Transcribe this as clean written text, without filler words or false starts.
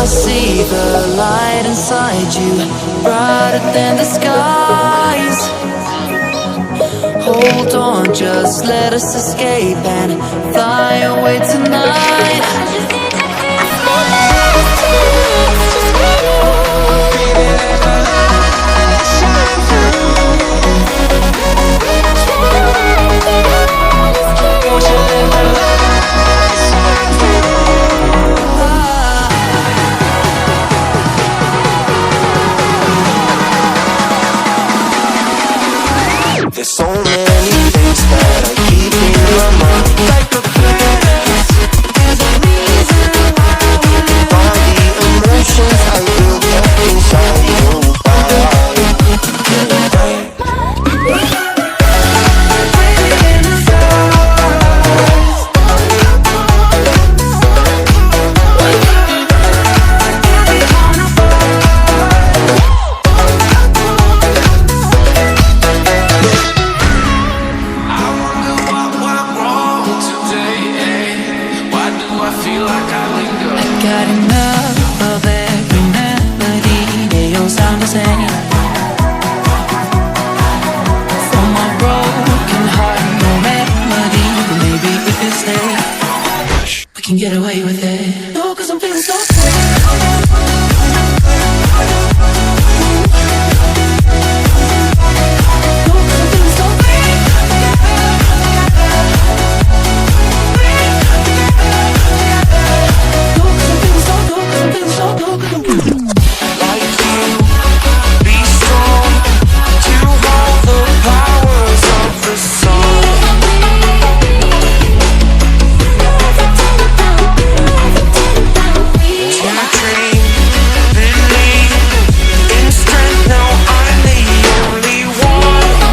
see the light inside you, brighter than the skies. Hold on, just let us escape and fly away tonight. There's so many things that I keep in my mind, like a past. There's a reason why we live. All the emotions I built up inside you. Got enough of every melody, they all sound the same. For my broken heart, no remedy, but maybe if you stay, we can get away with it.